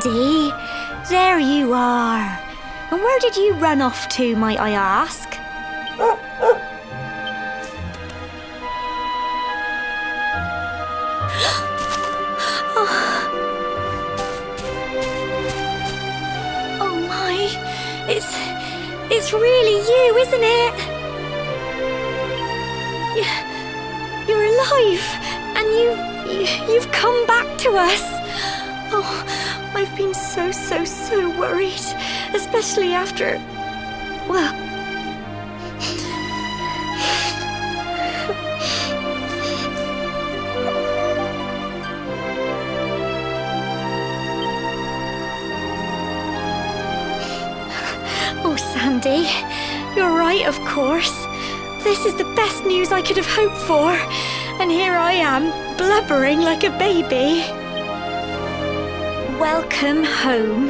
Sandy, there you are. And where did you run off to, might I ask? Oh my, it's really you, isn't it? You're alive, and you've come back to us. Oh, I've been so worried, especially after, well... Oh, Sandy, you're right, of course. This is the best news I could have hoped for. And here I am, blubbering like a baby. Welcome home.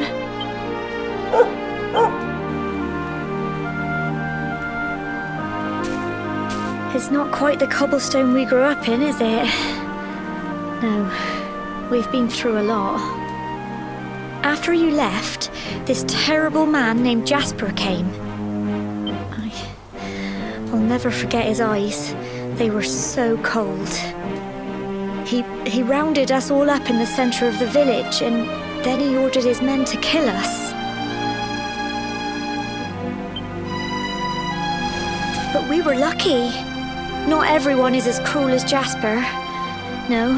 It's not quite the cobblestone we grew up in, is it? No, we've been through a lot. After you left, this terrible man named Jasper came. I'll never forget his eyes. They were so cold. He rounded us all up in the center of the village, and then he ordered his men to kill us. But we were lucky. Not everyone is as cruel as Jasper. No,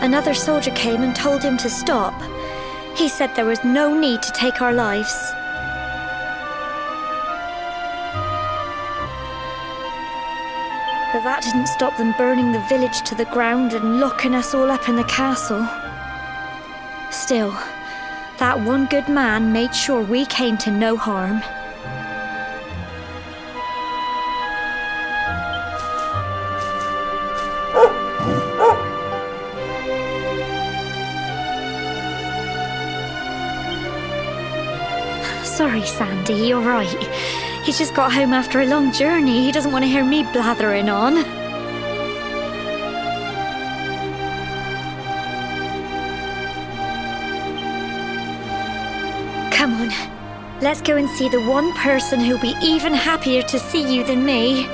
another soldier came and told him to stop. He said there was no need to take our lives. But that didn't stop them burning the village to the ground and locking us all up in the castle. Still, that one good man made sure we came to no harm. Sorry, Sandy, you're right. He's just got home after a long journey. He doesn't want to hear me blathering on. Come on, let's go and see the one person who'll be even happier to see you than me.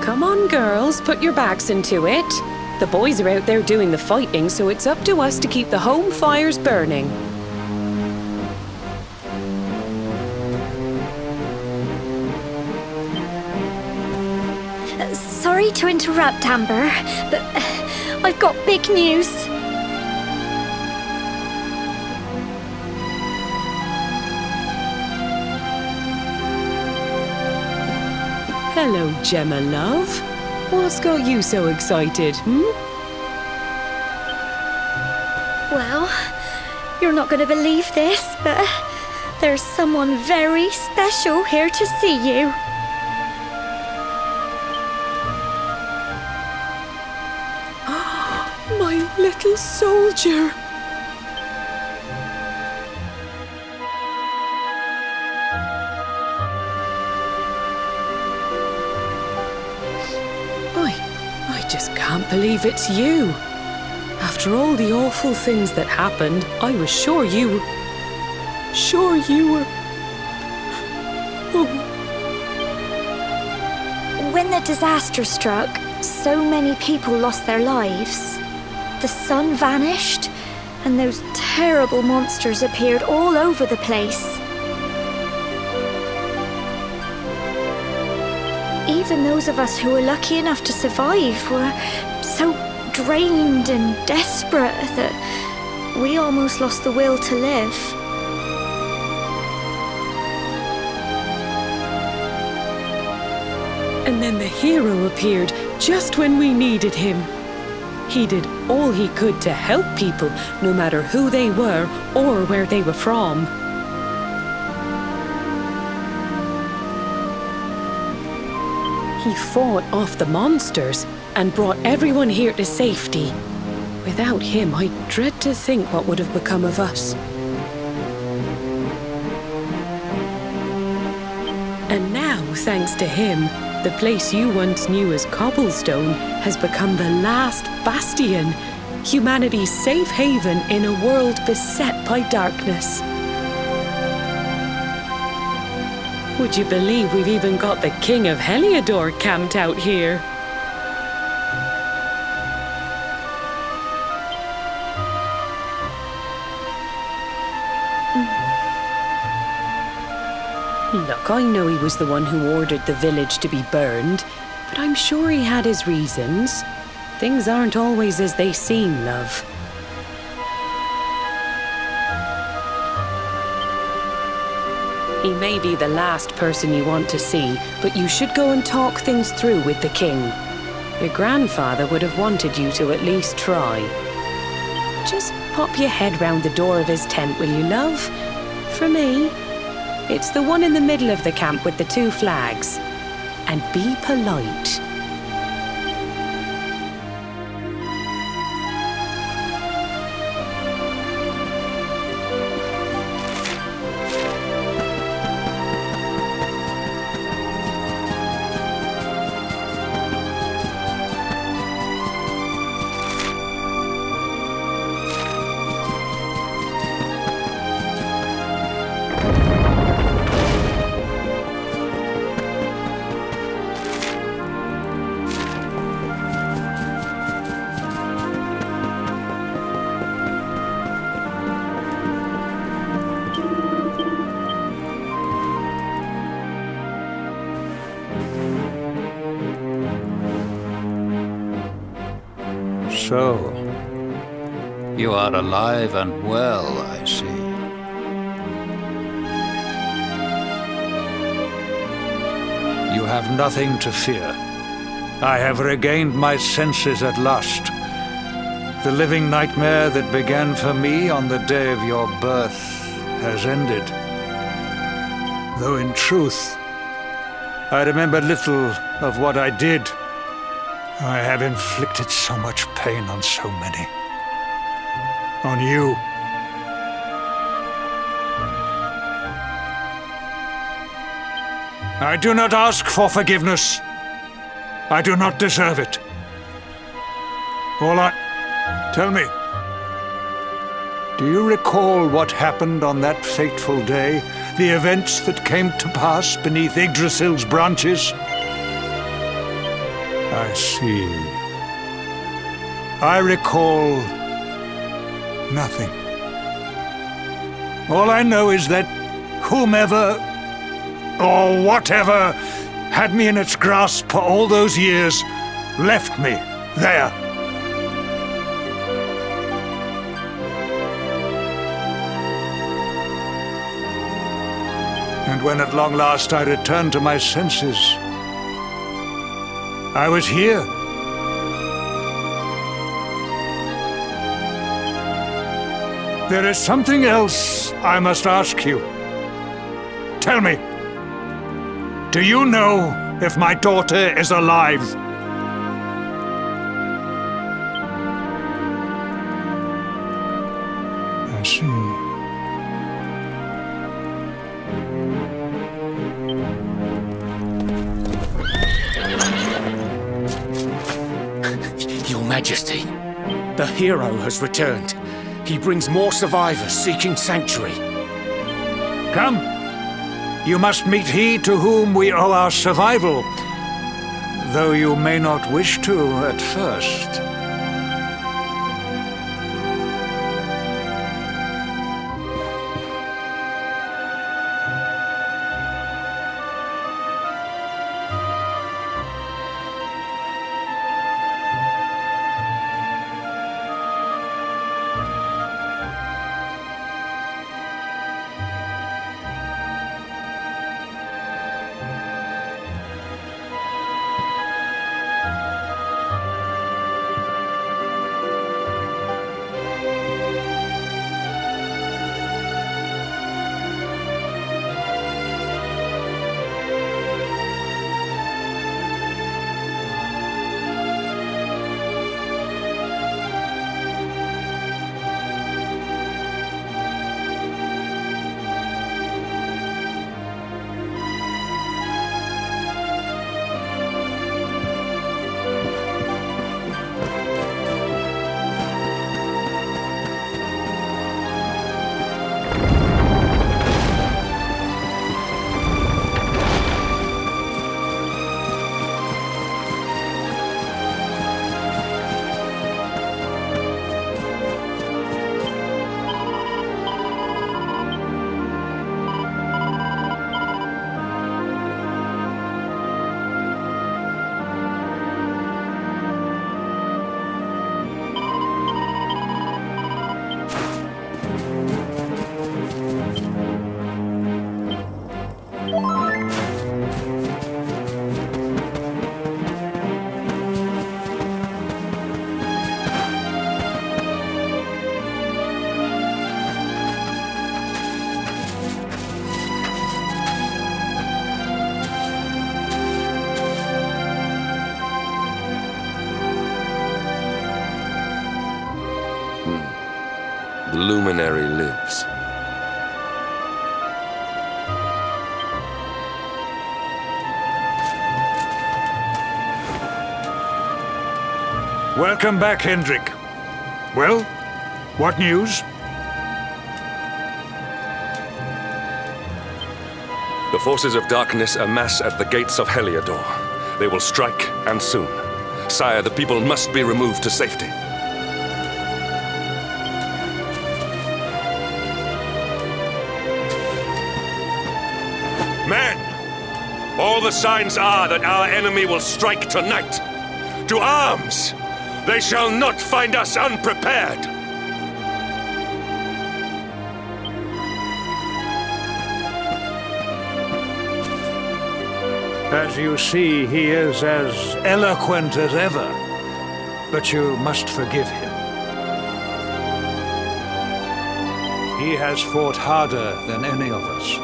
Come on, girls, put your backs into it. The boys are out there doing the fighting, so it's up to us to keep the home fires burning. Sorry to interrupt, Amber, but I've got big news. Hello, Gemma, love. What's got you so excited, Well, you're not going to believe this, but there's someone very special here to see you. My little soldier. I just can't believe it's you. After all the awful things that happened, I was sure you were... Oh. When the disaster struck, so many people lost their lives. The sun vanished, and those terrible monsters appeared all over the place. Even those of us who were lucky enough to survive were so drained and desperate that we almost lost the will to live. And then the hero appeared just when we needed him. He did all he could to help people, no matter who they were or where they were from. He fought off the monsters and brought everyone here to safety. Without him, I dread to think what would have become of us. And now, thanks to him, the place you once knew as Cobblestone has become the last bastion, humanity's safe haven in a world beset by darkness. Would you believe we've even got the King of Heliodor camped out here? Look, I know he was the one who ordered the village to be burned, but I'm sure he had his reasons. Things aren't always as they seem, love. He may be the last person you want to see, but you should go and talk things through with the king. Your grandfather would have wanted you to at least try. Just pop your head round the door of his tent, will you, love? For me. It's the one in the middle of the camp with the 2 flags. And be polite. So, you are alive and well, I see. You have nothing to fear. I have regained my senses at last. The living nightmare that began for me on the day of your birth has ended. Though in truth, I remember little of what I did. I have inflicted so much pain on so many. On you. I do not ask for forgiveness. I do not deserve it. Tell me, do you recall what happened on that fateful day? The events that came to pass beneath Yggdrasil's branches? I see. I recall nothing. All I know is that whomever or whatever had me in its grasp for all those years left me there. And when at long last I returned to my senses, I was here. There is something else I must ask you. Tell me, do you know if my daughter is alive? I see. Your Majesty, the hero has returned. He brings more survivors seeking sanctuary. Come. You must meet he to whom we owe our survival, though you may not wish to at first. luminary lives. Welcome back, Hendrik. Well, what news? The forces of darkness amass at the gates of Heliodor. They will strike, and soon. Sire, the people must be removed to safety. Men! All the signs are that our enemy will strike tonight. To arms! They shall not find us unprepared! As you see, he is as eloquent as ever, but you must forgive him. He has fought harder than any of us.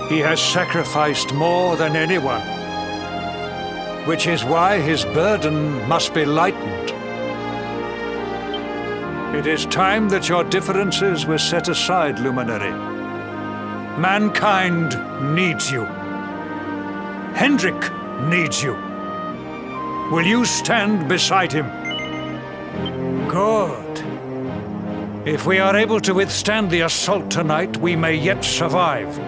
He has sacrificed more than anyone, which is why his burden must be lightened. It is time that your differences were set aside, Luminary. Mankind needs you. Hendrik needs you. Will you stand beside him? Good. If we are able to withstand the assault tonight, we may yet survive.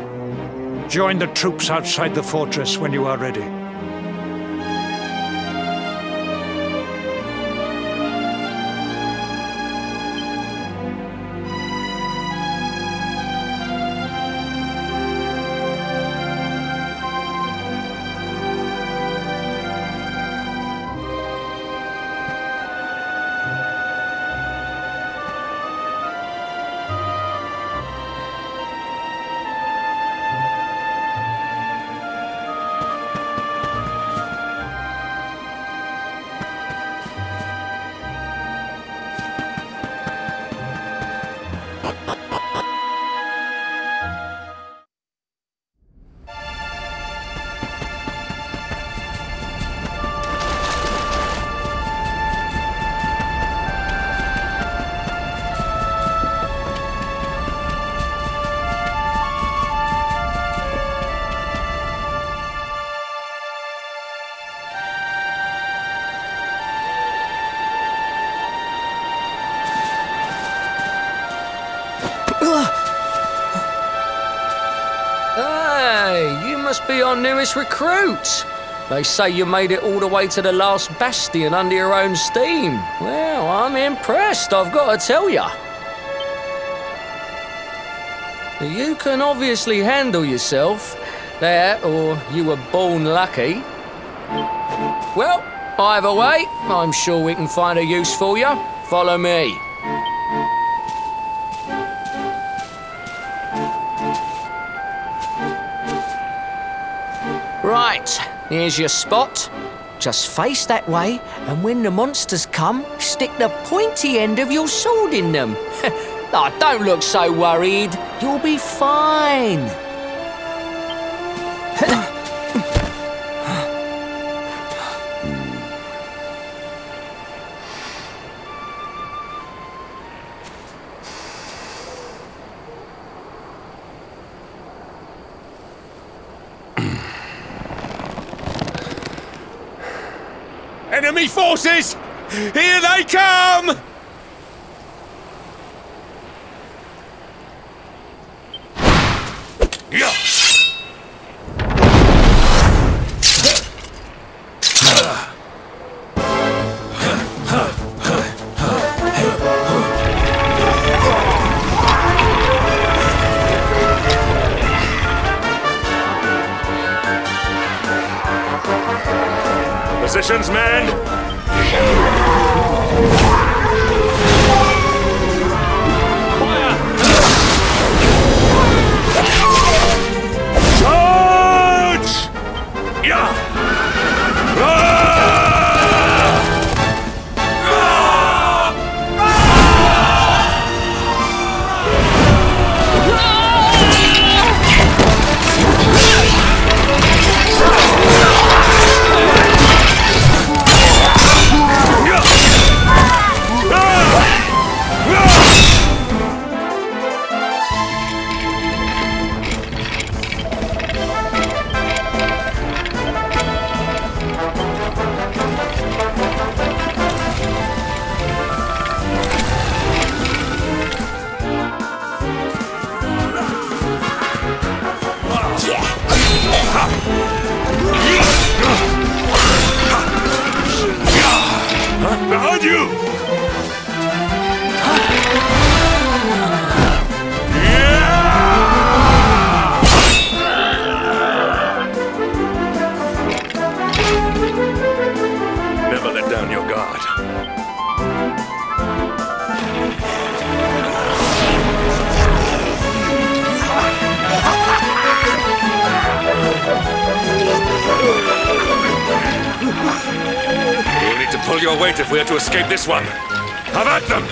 Join the troops outside the fortress when you are ready. Hey, you must be our newest recruit. They say you made it all the way to the last bastion under your own steam. Well, I'm impressed, I've got to tell you. You can obviously handle yourself. That, or you were born lucky. Well, either way, I'm sure we can find a use for you. Follow me. Right, here's your spot. Just face that way, and when the monsters come, stick the pointy end of your sword in them. Oh, don't look so worried. You'll be fine. Enemy forces! Here they come! Yeah. Positions, men! Charge! Yeah! your weight if we are to escape this one. Have at them!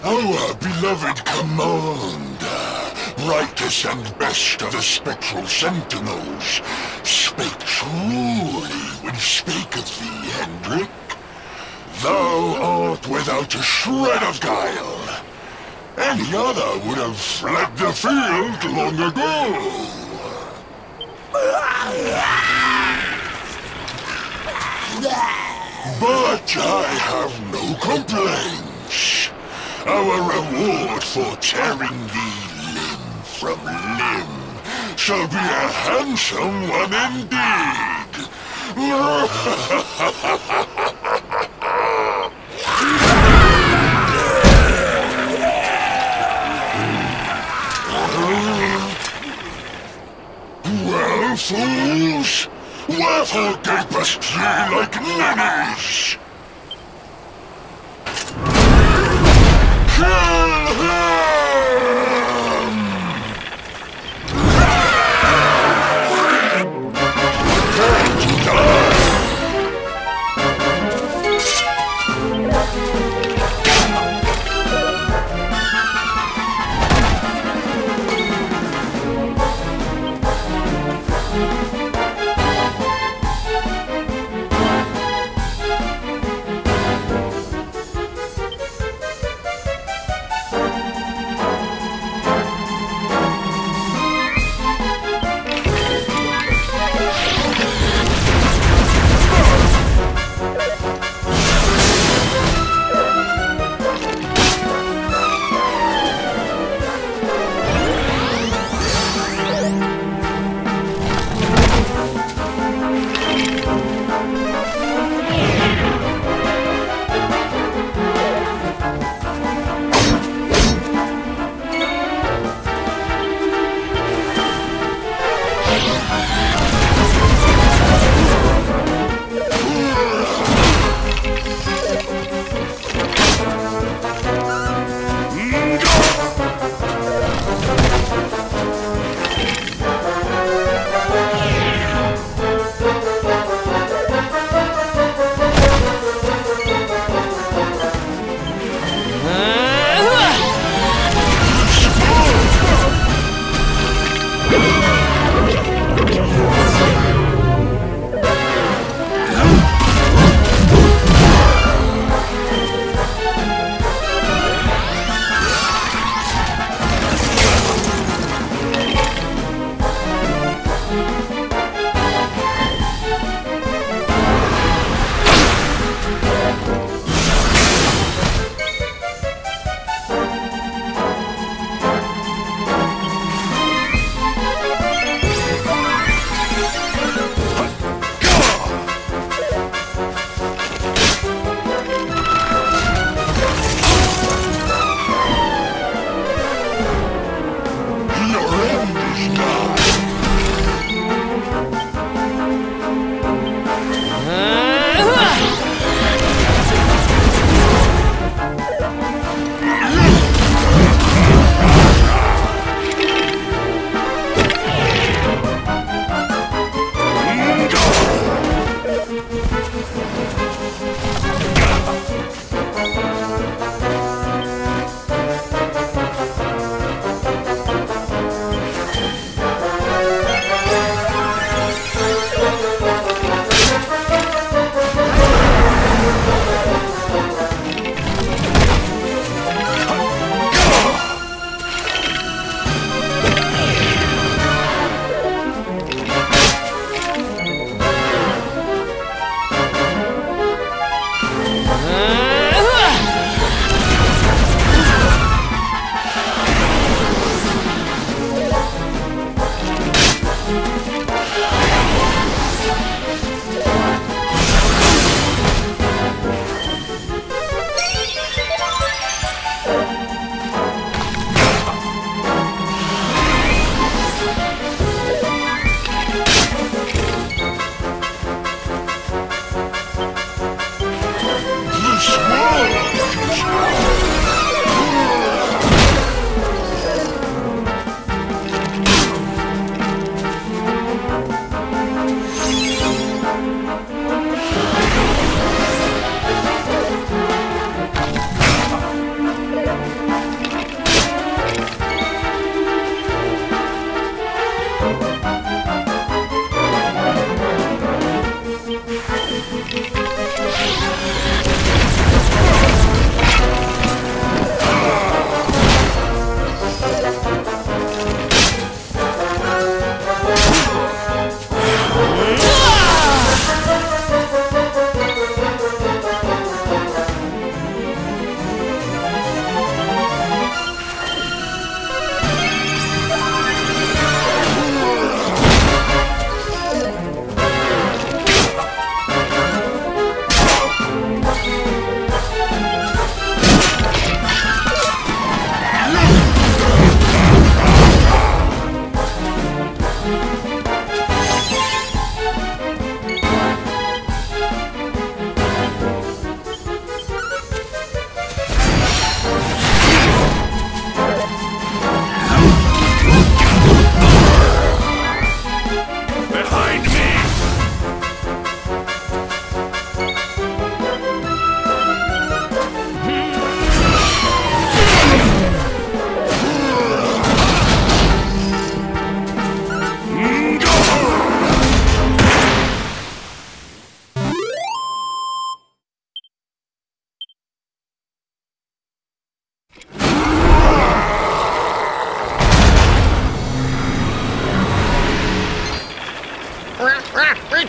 Our beloved commander, brightest and best of the spectral sentinels, spake truly when spaketh thee, Hendrik. Thou art without a shred of guile. Any other would have fled the field long ago. But I have no complaints. Our reward for tearing thee limb from limb shall be a handsome one indeed. Well, fools, wherefore gapest ye like ninnies? Kill him! And die!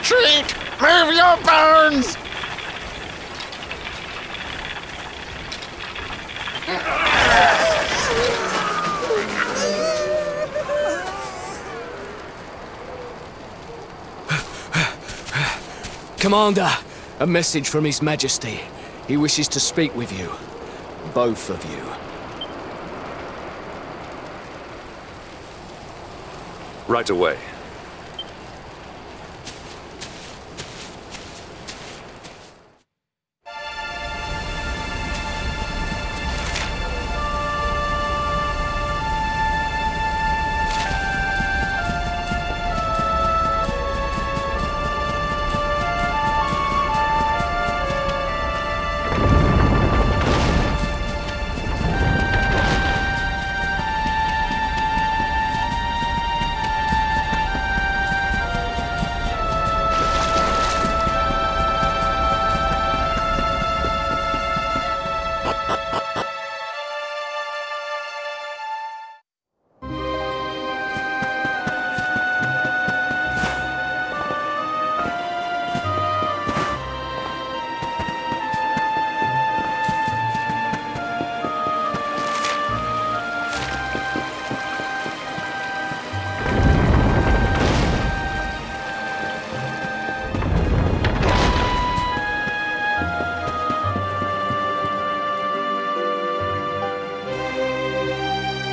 Retreat! Move your bones! Commander, a message from His Majesty. He wishes to speak with you. Both of you. Right away.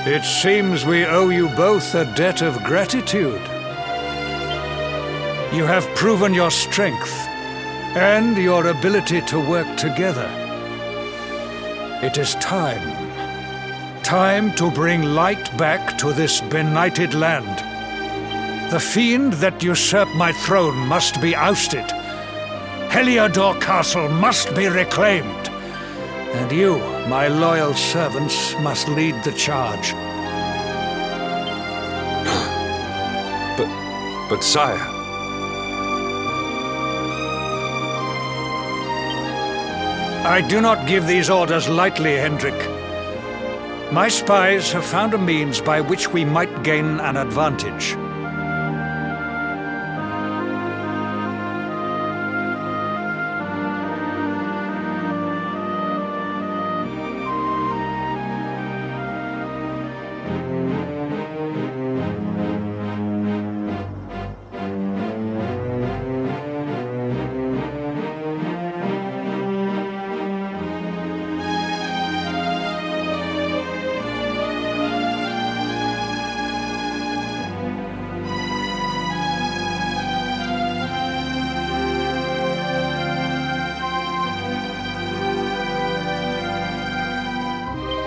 It seems we owe you both a debt of gratitude. You have proven your strength and your ability to work together. It is time. Time to bring light back to this benighted land. The fiend that usurped my throne must be ousted. Heliodor Castle must be reclaimed. And you, my loyal servants, must lead the charge. But sire... I do not give these orders lightly, Hendrik. My spies have found a means by which we might gain an advantage.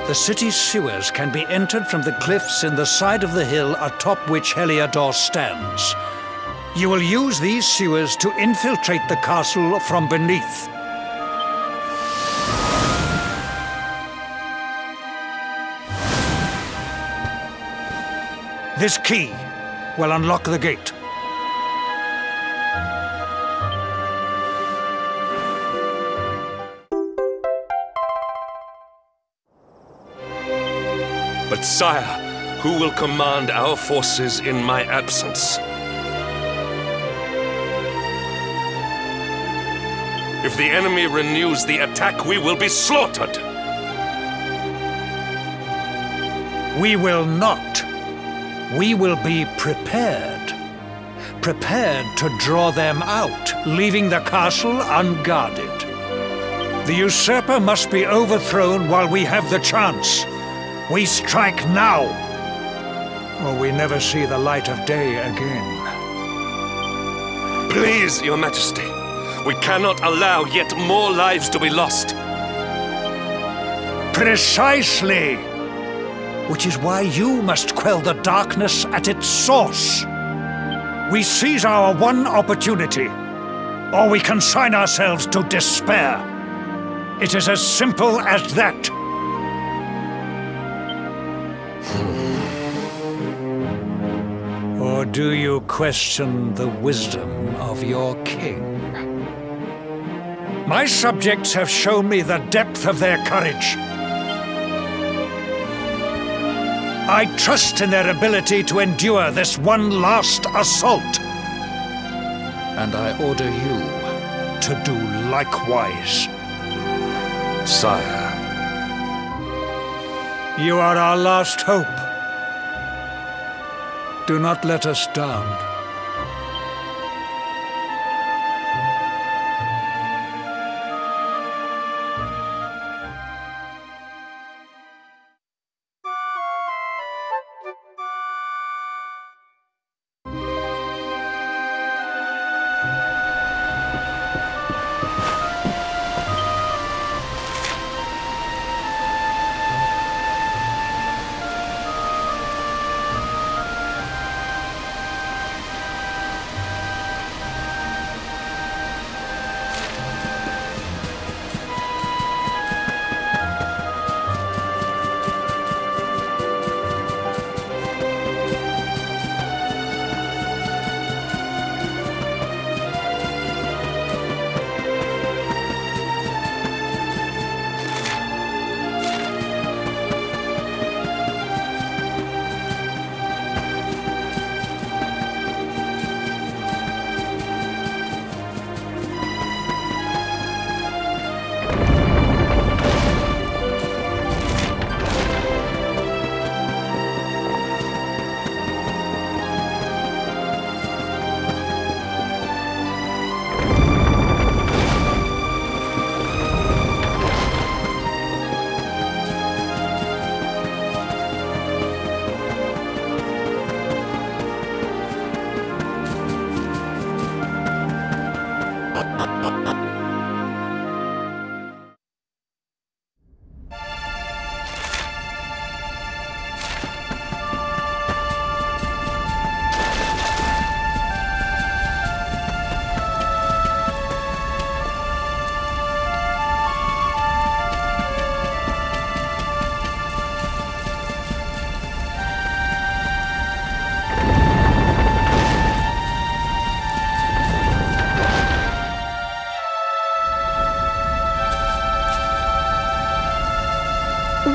The city's sewers can be entered from the cliffs in the side of the hill atop which Heliodor stands. You will use these sewers to infiltrate the castle from beneath. This key will unlock the gate. But sire, who will command our forces in my absence? If the enemy renews the attack, we will be slaughtered. We will not. We will be prepared. Prepared to draw them out, leaving the castle unguarded. The usurper must be overthrown while we have the chance. We strike now, or we never see the light of day again. Please, Your Majesty, we cannot allow yet more lives to be lost. Precisely! Which is why you must quell the darkness at its source. We seize our one opportunity, or we consign ourselves to despair. It is as simple as that. Or do you question the wisdom of your king? My subjects have shown me the depth of their courage. I trust in their ability to endure this one last assault. and I order you to do likewise. Sire. You are our last hope. Do not let us down.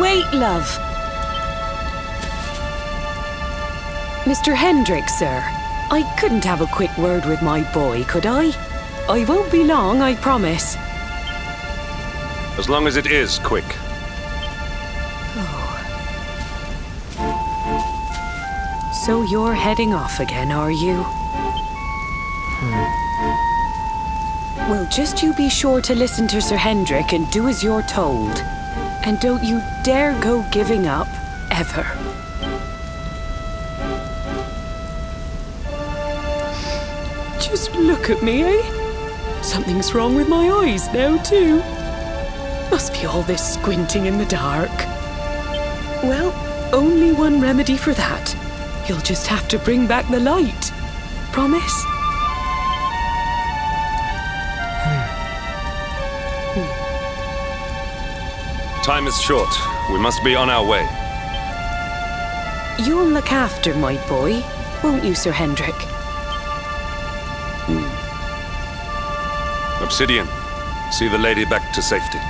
Wait, love. Mr. Hendrick, sir. I couldn't have a quick word with my boy, could I? I won't be long, I promise. As long as it is quick. Oh. So you're heading off again, are you? Well, just you be sure to listen to Sir Hendrick and do as you're told. And don't you dare go giving up, ever. Just look at me, eh? Something's wrong with my eyes now, too. Must be all this squinting in the dark. Well, only one remedy for that. You'll just have to bring back the light. Promise? Time is short. We must be on our way. You'll look after my boy, won't you, Sir Hendrick? Obsidian, see the lady back to safety.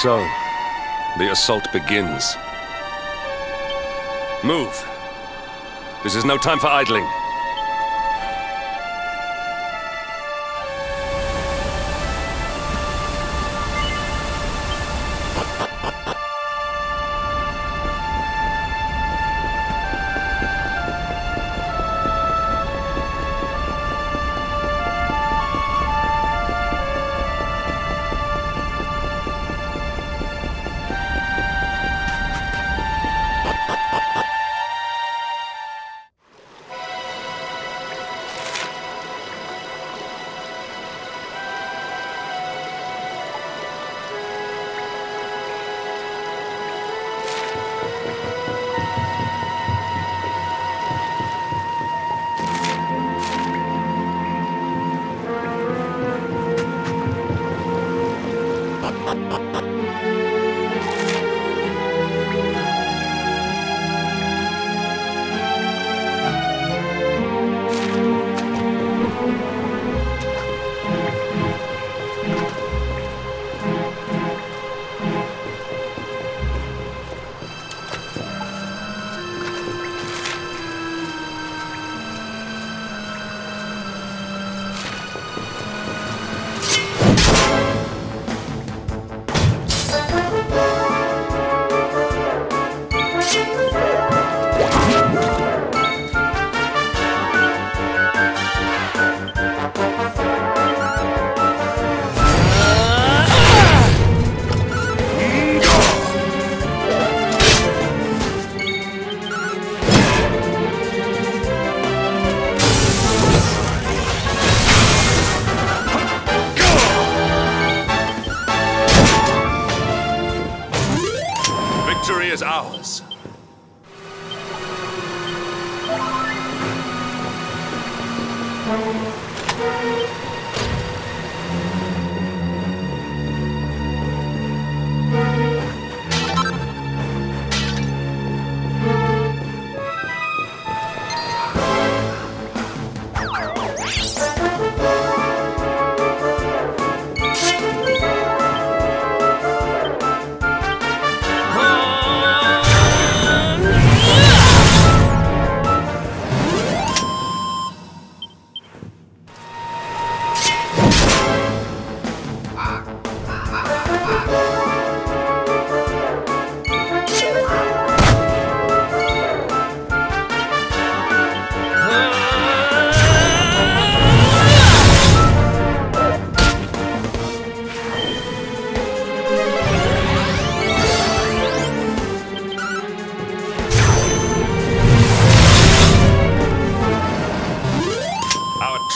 So, the assault begins. Move. This is no time for idling. Victory is ours.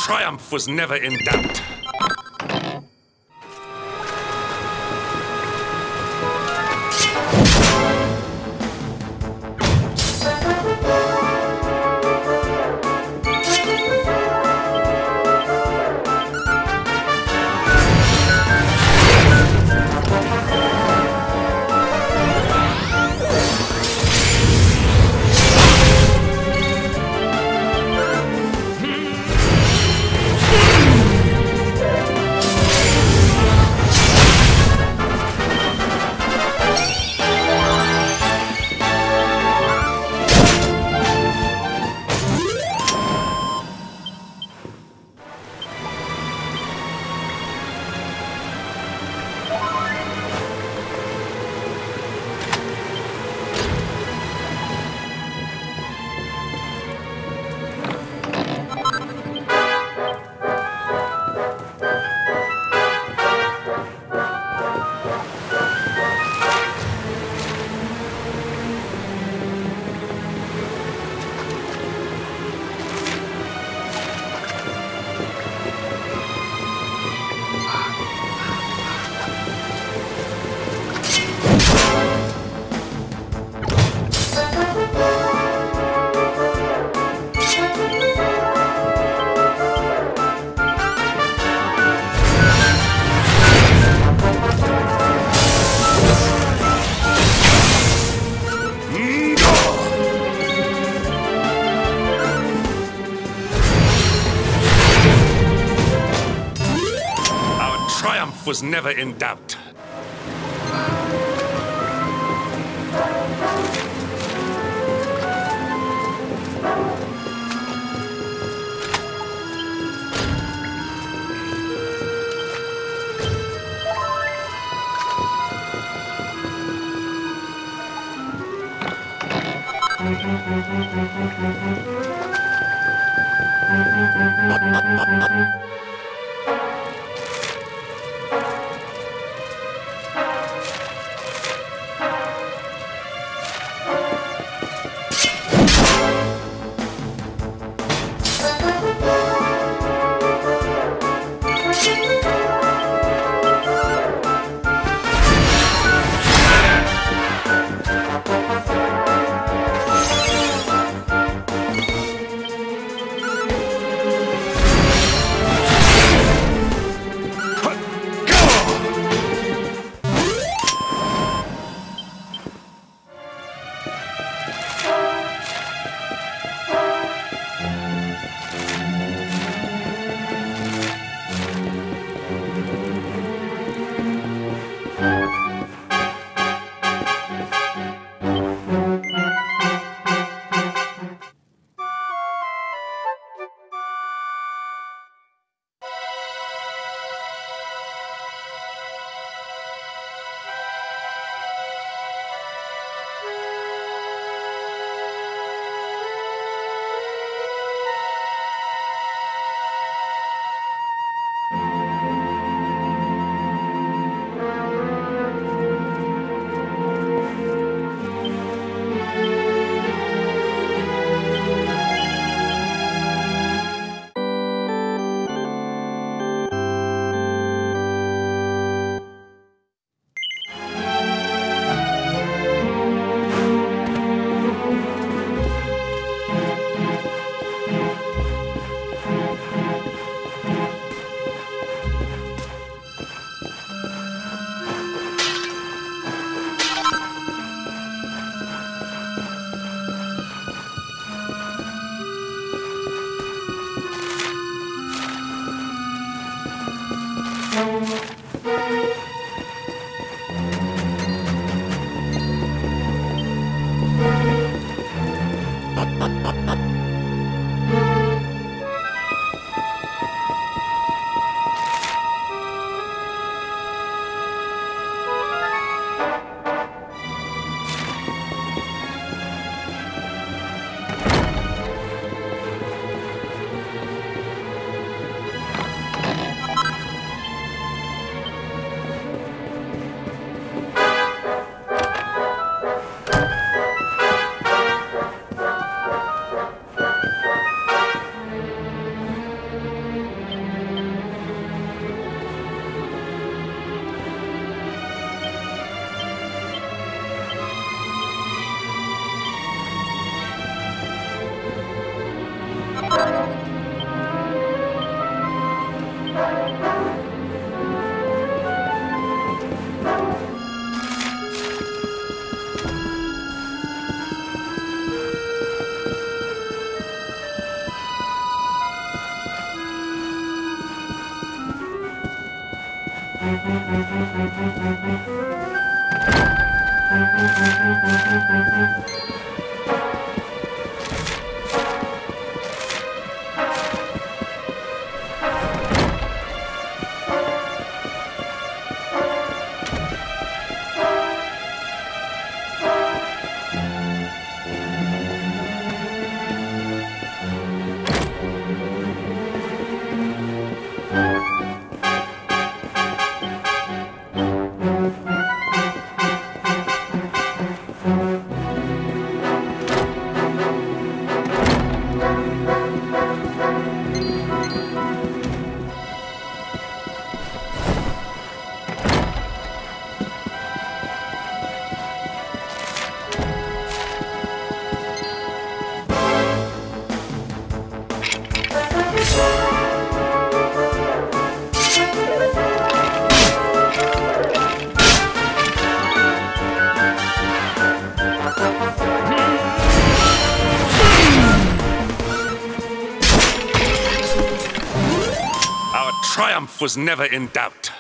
Triumph was never in doubt. Was never in doubt. Triumph was never in doubt.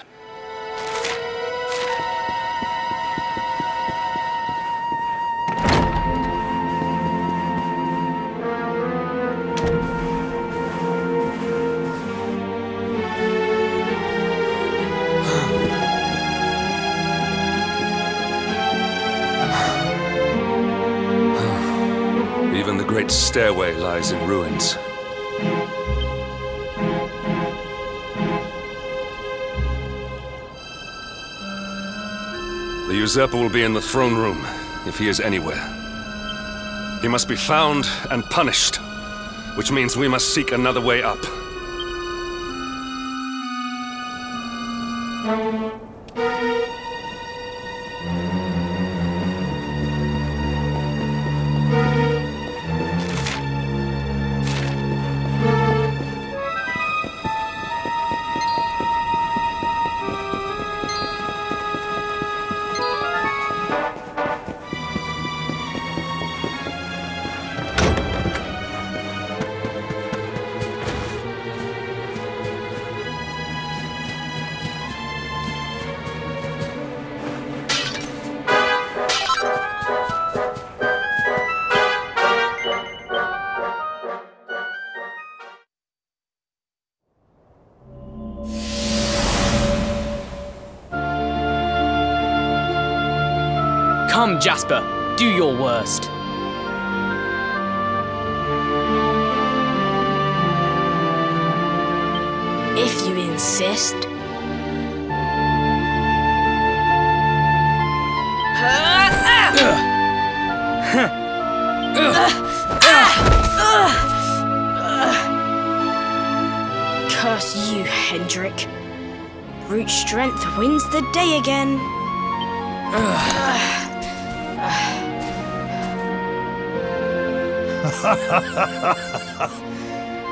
The great stairway lies in ruins. The usurper will be in the throne room, if he is anywhere. He must be found and punished, which means we must seek another way up. Come, Jasper, do your worst. If you insist. Curse you, Hendrik. Brute strength wins the day again.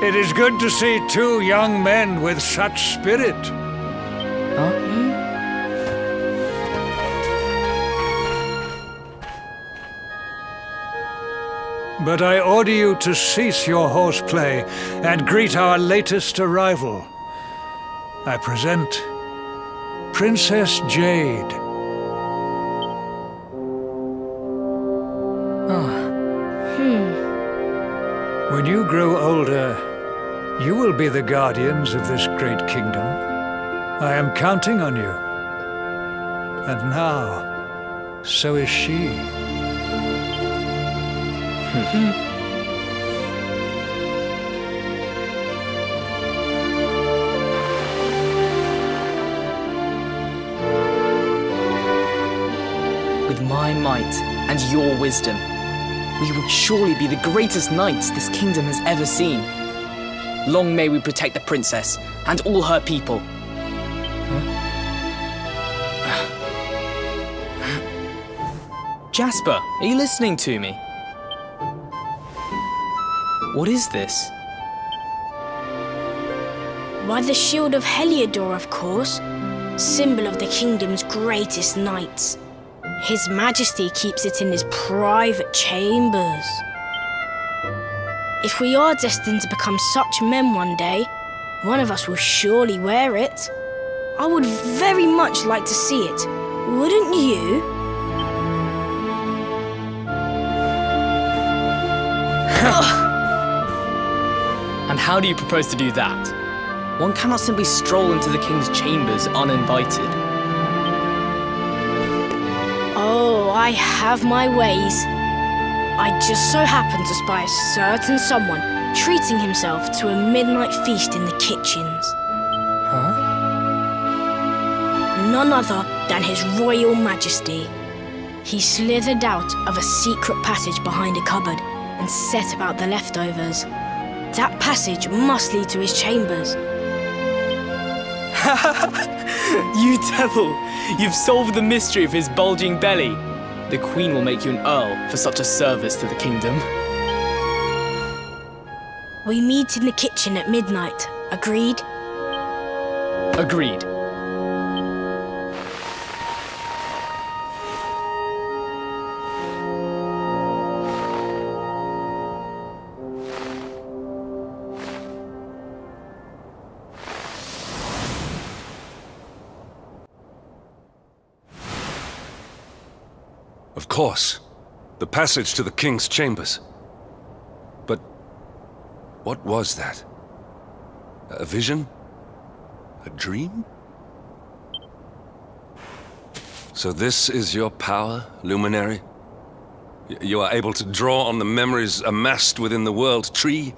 It is good to see two young men with such spirit. But I order you to cease your horseplay and greet our latest arrival. I present Princess Jade. When you grow older, you will be the guardians of this great kingdom. I am counting on you. And now, so is she. With my might and your wisdom, we will surely be the greatest knights this kingdom has ever seen. Long may we protect the princess and all her people. Jasper, are you listening to me? What is this? Why, the shield of Heliodor, of course. Symbol of the kingdom's greatest knights. His Majesty keeps it in his private chambers. If we are destined to become such men one day, one of us will surely wear it. I would very much like to see it, wouldn't you? And how do you propose to do that? One cannot simply stroll into the king's chambers uninvited. Oh, I have my ways. I just so happen to spy a certain someone treating himself to a midnight feast in the kitchens. Huh? None other than His Royal Majesty. He slithered out of a secret passage behind a cupboard and set about the leftovers. That passage must lead to his chambers. You devil! You've solved the mystery of his bulging belly. The Queen will make you an earl for such a service to the kingdom. We meet in the kitchen at midnight. Agreed? Agreed. Of course. The passage to the king's chambers. But what was that? A vision? A dream? So this is your power, Luminary? You are able to draw on the memories amassed within the world tree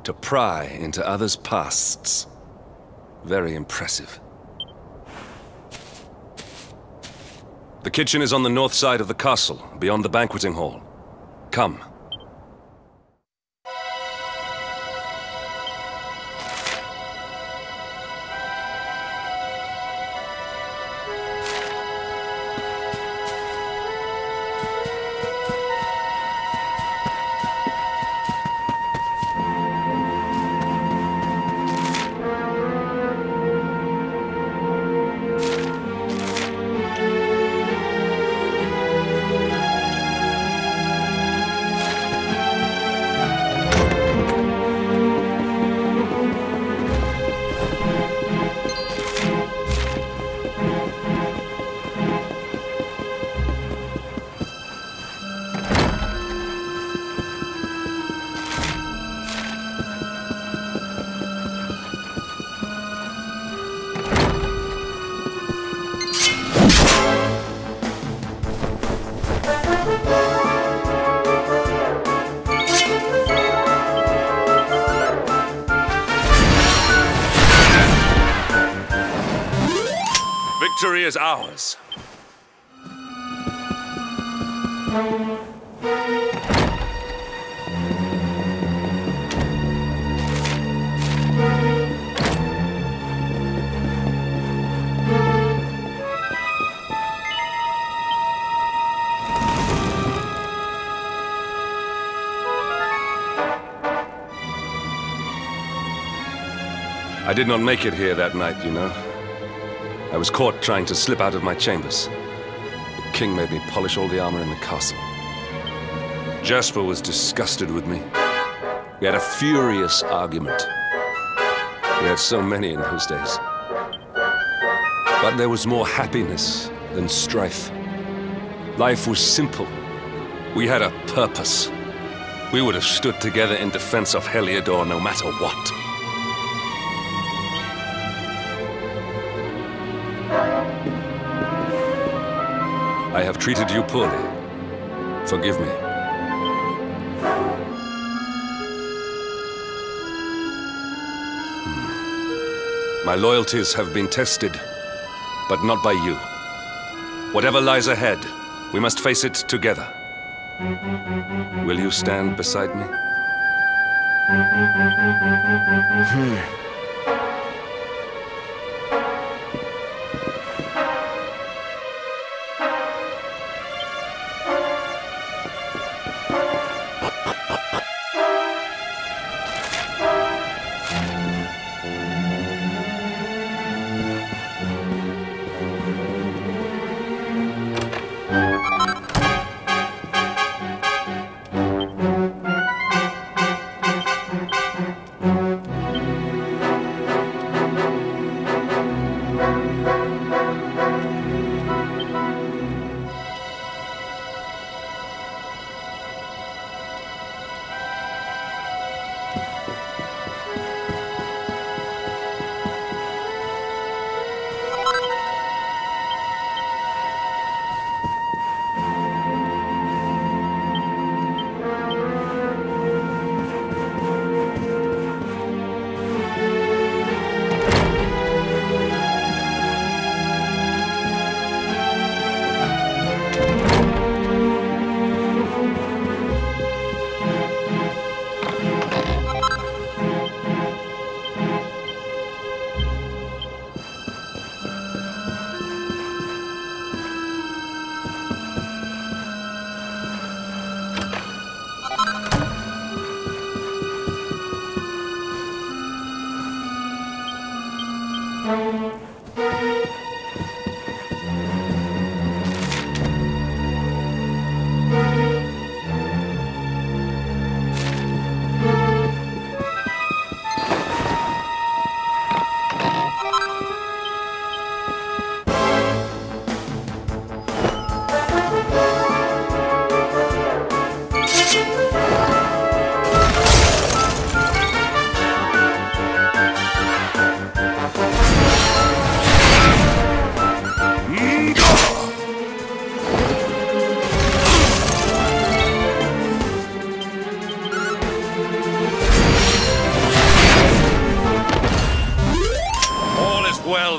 to pry into others' pasts. Very impressive. The kitchen is on the north side of the castle, beyond the banqueting hall. Come. Victory is ours. I did not make it here that night, you know. I was caught trying to slip out of my chambers. The king made me polish all the armor in the castle. Jasper was disgusted with me. We had a furious argument. We had so many in those days. But there was more happiness than strife. Life was simple. We had a purpose. We would have stood together in defense of Heliodor no matter what. I have treated you poorly. Forgive me. My loyalties have been tested, but not by you. Whatever lies ahead, we must face it together. Will you stand beside me?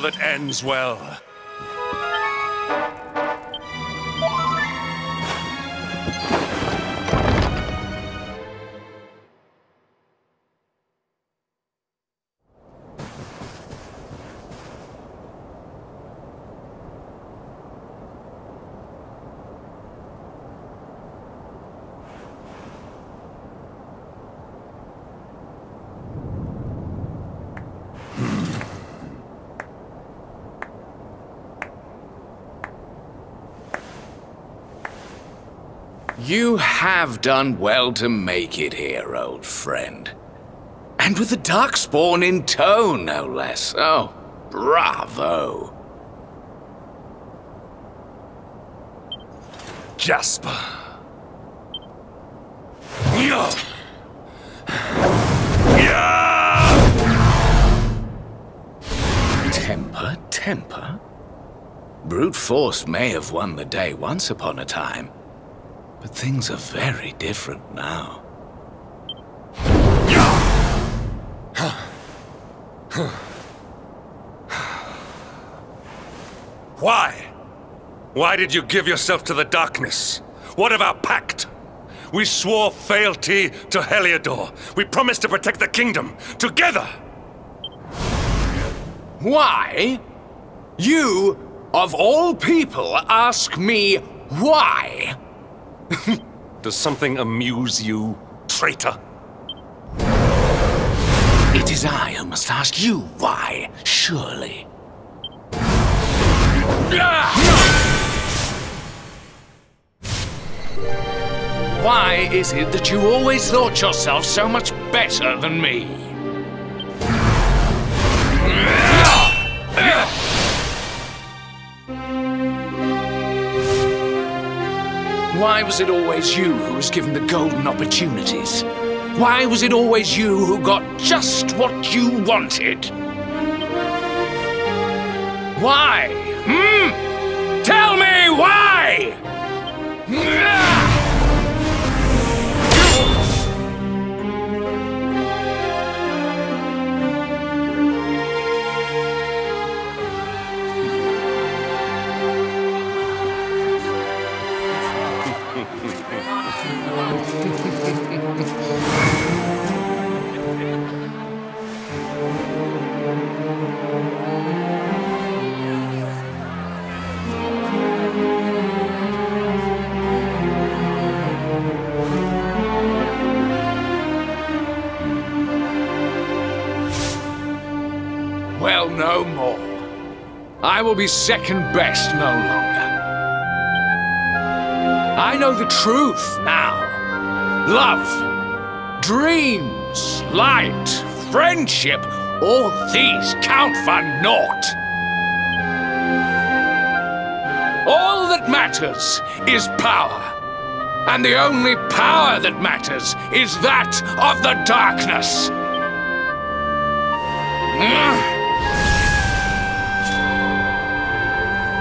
that ends well. You have done well to make it here, old friend. And with the Darkspawn in tow, no less. Oh, bravo. Jasper. Temper, temper. Brute force may have won the day once upon a time. But things are very different now. Why? Why did you give yourself to the darkness? What of our pact? We swore fealty to Heliodor. We promised to protect the kingdom, together! Why? You, of all people, ask me why? Does something amuse you, traitor? It is I who must ask you why, surely. Why is it that you always thought yourself so much better than me? Why was it always you who was given the golden opportunities? Why was it always you who got just what you wanted? Why? Tell me why! Well, no more. I will be second best no longer. I know the truth now. Love, dreams, light, friendship, all these count for naught. All that matters is power. And the only power that matters is that of the darkness.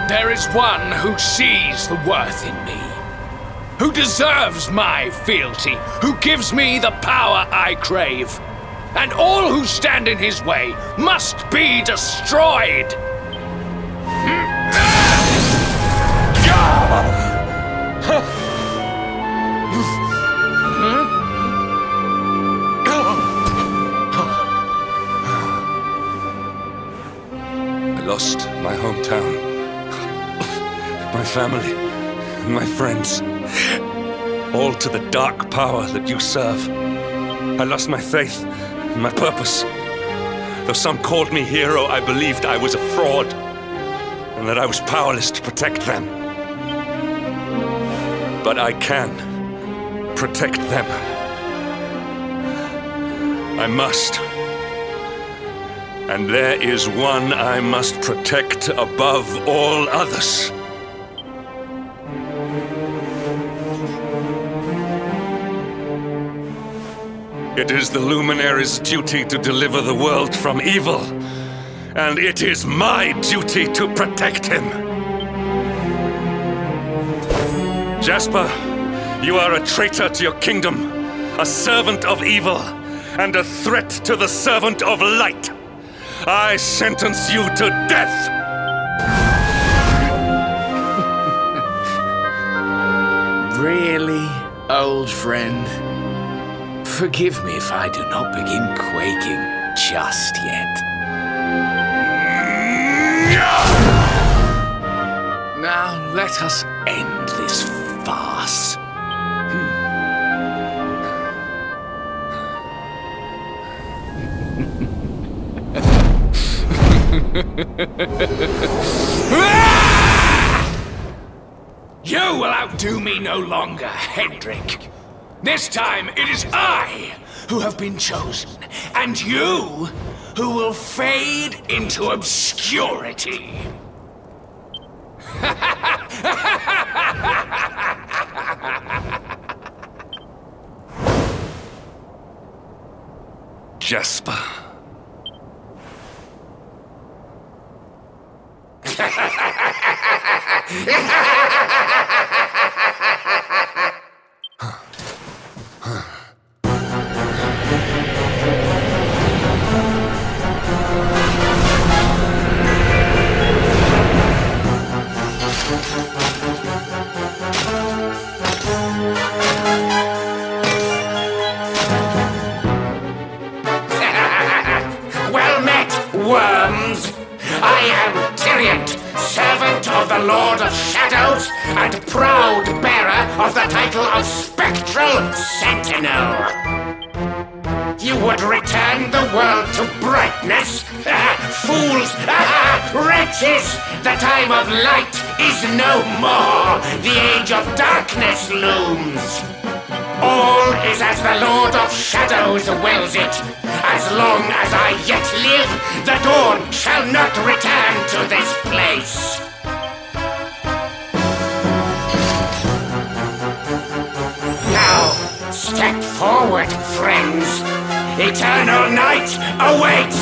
There is one who sees the worth in me, who deserves my fealty, who gives me the power I crave, and all who stand in his way must be destroyed. I lost my hometown. My family, and my friends, all to the dark power that you serve. I lost my faith and my purpose. Though some called me hero, I believed I was a fraud, and that I was powerless to protect them. But I can protect them. I must. And there is one I must protect above all others. It is the Luminary's duty to deliver the world from evil, and it is my duty to protect him. Jasper, you are a traitor to your kingdom, a servant of evil, and a threat to the servant of light. I sentence you to death! Really, old friend? Forgive me if I do not begin quaking just yet. Now let us end this farce. You will outdo me no longer, Hendrik. This time it is I who have been chosen, and you who will fade into obscurity. Jasper. Well met, worms! I am Tyrion, servant of the Lord of Shadows, and proud bearer of the title of Spectral Sentinel. You would return the world to brightness? Fools! Wretches! The time of light is no more! The age of darkness looms! All is as the Lord of Shadows wills it. As long as I yet live, the dawn shall not return to this place. Now, step forward, friends. Eternal night awaits!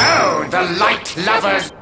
So, the light lovers...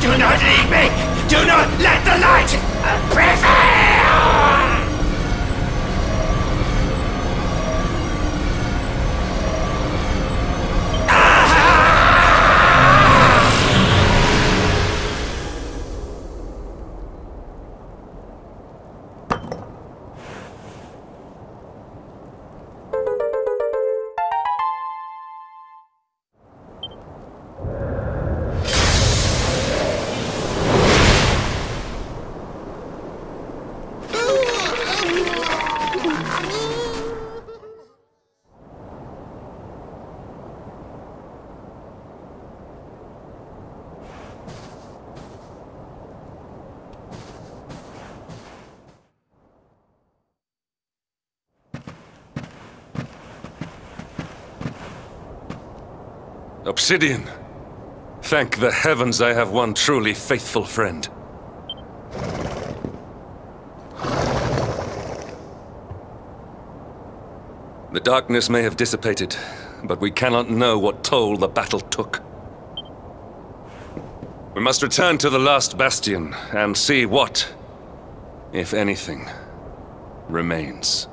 Do not leave me! Do not let the light prevail! Obsidian! Thank the heavens I have one truly faithful friend. The darkness may have dissipated, but we cannot know what toll the battle took. We must return to the last bastion and see what, if anything, remains.